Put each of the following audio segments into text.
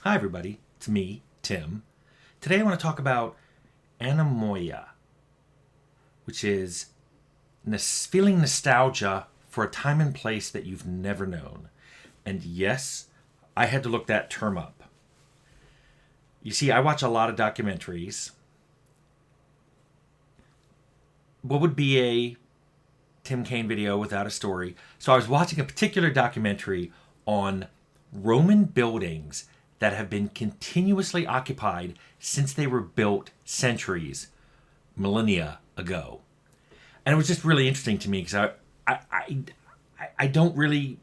Hi everybody, it's me, Tim. Today I want to talk about Anemoia, which is feeling nostalgia for a time and place that you've never known. And yes, I had to look that term up. You see, I watch a lot of documentaries. What would be a Tim Kaine video without a story? So I was watching a particular documentary on Roman buildings that have been continuously occupied since they were built centuries, millennia ago. And it was just really interesting to me because I don't really,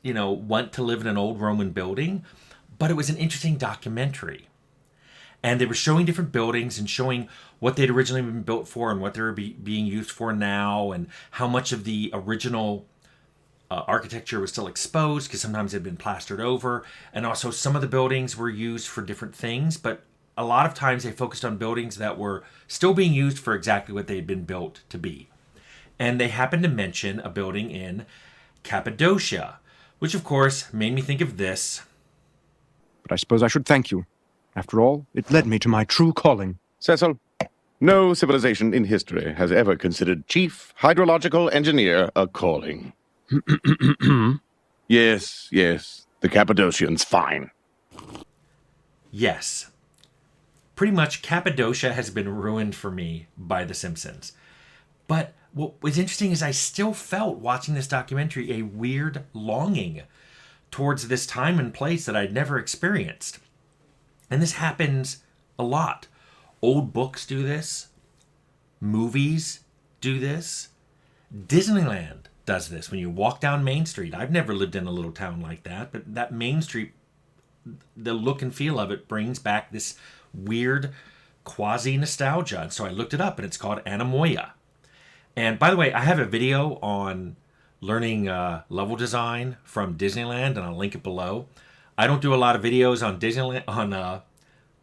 want to live in an old Roman building, but it was an interesting documentary. And they were showing different buildings and showing what they'd originally been built for and what they're being used for now, and how much of the original architecture was still exposed because sometimes it had been plastered over. And also, some of the buildings were used for different things, but a lot of times they focused on buildings that were still being used for exactly what they had been built to be. And they happened to mention a building in Cappadocia, which of course made me think of this. But I suppose I should thank you. After all, it led me to my true calling. Cecil, no civilization in history has ever considered chief hydrological engineer a calling. Yes, the Cappadocian's fine. Yes. Pretty much Cappadocia has been ruined for me by The Simpsons. But what was interesting is I still felt, watching this documentary, a weird longing towards this time and place that I'd never experienced. And this happens a lot. Old books do this. Movies do this. Disneyland does this. When you walk down Main Street, I've never lived in a little town like that, but that Main Street, the look and feel of it brings back this weird quasi-nostalgia. And so I looked it up, and it's called Anemoia. And by the way, I have a video on learning level design from Disneyland, and I'll link it below. I don't do a lot of videos on Disneyland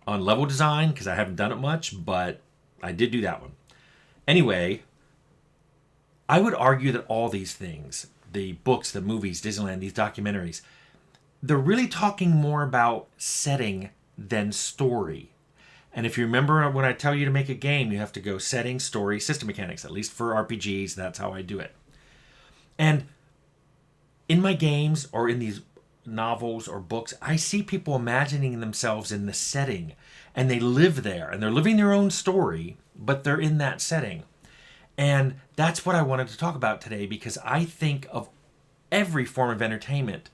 on level design because I haven't done it much, but I did do that one. Anyway, I would argue that all these things, the books, the movies, Disneyland, these documentaries, they're really talking more about setting than story. And if you remember, when I tell you to make a game, you have to go setting, story, system mechanics. At least for RPGs, that's how I do it. And in my games or in these novels or books, I see people imagining themselves in the setting, and they live there, and they're living their own story, but they're in that setting. And that's what I wanted to talk about today, because I think of every form of entertainment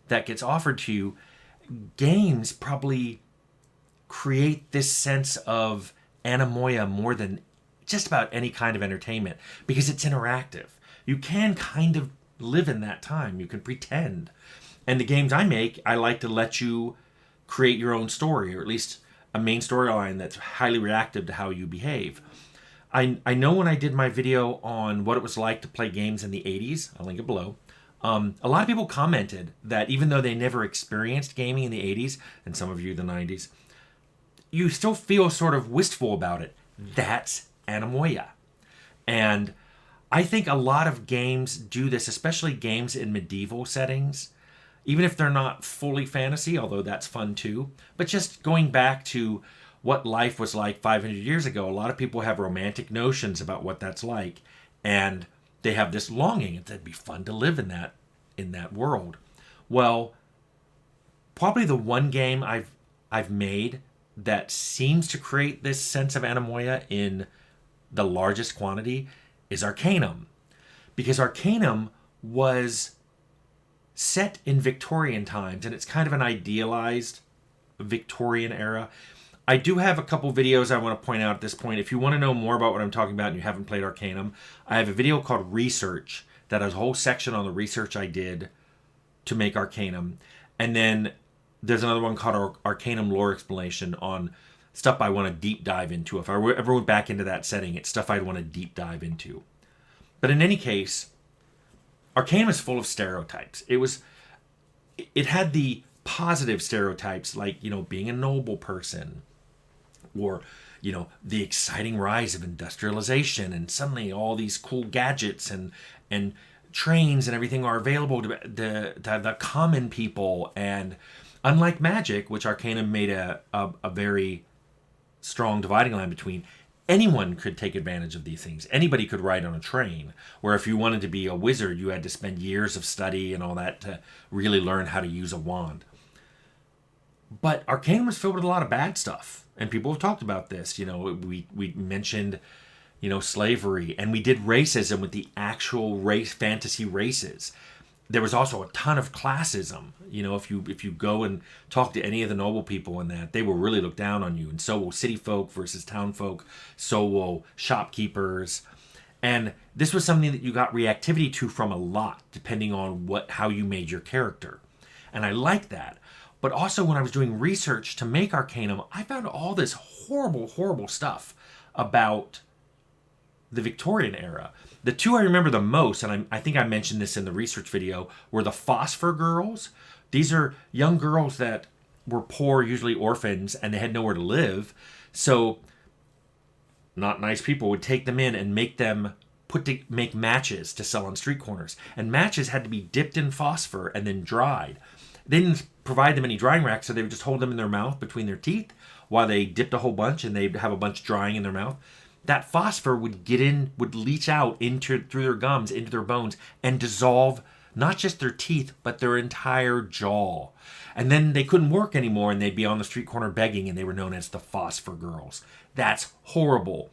that gets offered to you, games probably create this sense of anemoia more than just about any kind of entertainment, because it's interactive. You can kind of live in that time. You can pretend. And the games I make, I like to let you create your own story, or at least a main storyline that's highly reactive to how you behave. I know when I did my video on what it was like to play games in the 80s, I'll link it below, a lot of people commented that even though they never experienced gaming in the 80s, and some of you the 90s, you still feel sort of wistful about it. That's anemoia. And I think a lot of games do this, especially games in medieval settings, even if they're not fully fantasy, although that's fun too. But just going back to what life was like 500 years ago, a lot of people have romantic notions about what that's like, and they have this longing. It'd be fun to live in that world. Well, probably the one game I've made that seems to create this sense of anemoia in the largest quantity is Arcanum, because Arcanum was set in Victorian times, and it's kind of an idealized Victorian era. I do have a couple videos I want to point out at this point. If you want to know more about what I'm talking about and you haven't played Arcanum, I have a video called Research that has a whole section on the research I did to make Arcanum. And then there's another one called Arcanum Lore Explanation on stuff I want to deep dive into. If I ever went back into that setting, it's stuff I'd want to deep dive into. But in any case, Arcanum is full of stereotypes. It had the positive stereotypes, like, being a noble person, or, the exciting rise of industrialization, and suddenly all these cool gadgets and trains and everything are available to the common people, and Unlike Magic, which Arcanum made a very strong dividing line between, anyone could take advantage of these things. Anybody could ride on a train, where if you wanted to be a wizard, you had to spend years of study and all that to really learn how to use a wand. But Arcanum was filled with a lot of bad stuff, and people have talked about this. We mentioned, slavery, and we did racism with the actual fantasy races. There was also a ton of classism. If you go and talk to any of the noble people in that, they will really look down on you. And so will city folk versus town folk. So will shopkeepers. And this was something that you got reactivity to from a lot, depending on how you made your character. And I like that. But also when I was doing research to make Arcanum, I found all this horrible, horrible stuff about the Victorian era. The two I remember the most, and I think I mentioned this in the research video, were the phosphor girls. These are young girls that were poor, usually orphans, and they had nowhere to live. So not nice people would take them in and make them make matches to sell on street corners. And matches had to be dipped in phosphor and then dried. They didn't provide them any drying racks, so they would just hold them in their mouth between their teeth while they dipped a whole bunch, and they'd have a bunch drying in their mouth. That phosphor would leach out through their gums, into their bones, and dissolve not just their teeth, but their entire jaw. And then they couldn't work anymore, and they'd be on the street corner begging, and they were known as the phosphor girls. That's horrible.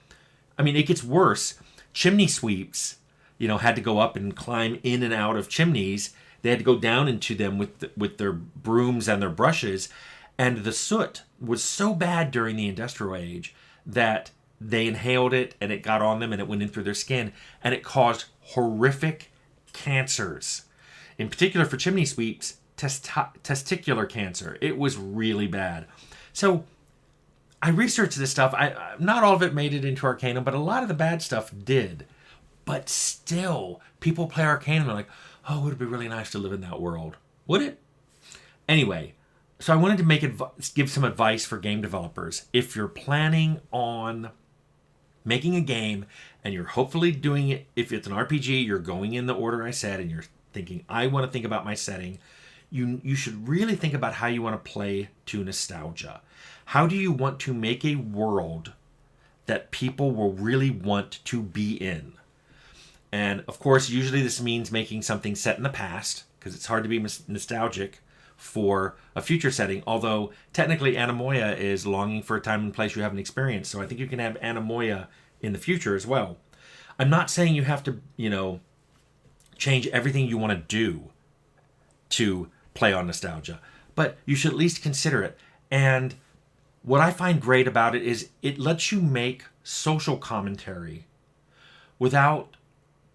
I mean, it gets worse. Chimney sweeps, had to go up and climb in and out of chimneys. They had to go down into them with their brooms and their brushes. And the soot was so bad during the industrial age that they inhaled it, and it got on them, and it went in through their skin, and it caused horrific cancers. In particular, for chimney sweeps, testicular cancer. It was really bad. So I researched this stuff. Not all of it made it into Arcanum, but a lot of the bad stuff did. But still, people play Arcanum and they're like, oh, it would be really nice to live in that world. Would it? Anyway, so I wanted to give some advice for game developers. If you're planning on making a game and you're hopefully doing it, if it's an RPG, you're going in the order I said, and you're thinking, I want to think about my setting, you should really think about how you want to play to nostalgia. How do you want to make a world that people will really want to be in? And of course, usually this means making something set in the past, because it's hard to be nostalgic for a future setting, although technically Anemoia is longing for a time and place you haven't experienced, so I think you can have Anemoia in the future as well. I'm not saying you have to, change everything you want to do to play on nostalgia, but you should at least consider it. And what I find great about it is it lets you make social commentary without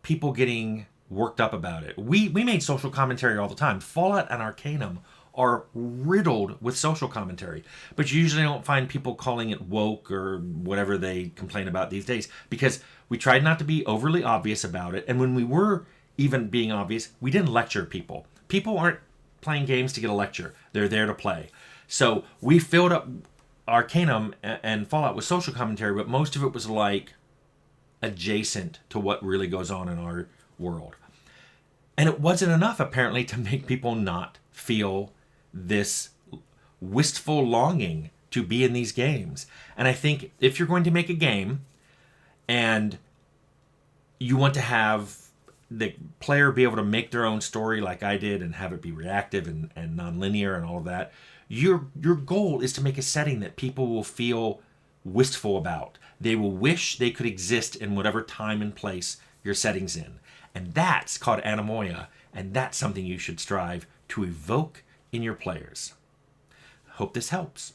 people getting worked up about it. We made social commentary all the time. Fallout and Arcanum are riddled with social commentary, but you usually don't find people calling it woke or whatever they complain about these days, because we tried not to be overly obvious about it. And when we were even being obvious, we didn't lecture people. People aren't playing games to get a lecture. They're there to play. So we filled up Arcanum and Fallout with social commentary, but most of it was like adjacent to what really goes on in our world. And it wasn't enough, apparently, to make people not feel this wistful longing to be in these games. And I think if you're going to make a game and you want to have the player be able to make their own story like I did and have it be reactive and non-linear and all of that, your goal is to make a setting that people will feel wistful about. They will wish they could exist in whatever time and place your setting's in. And that's called Anemoia, and that's something you should strive to evoke in your players. Hope this helps.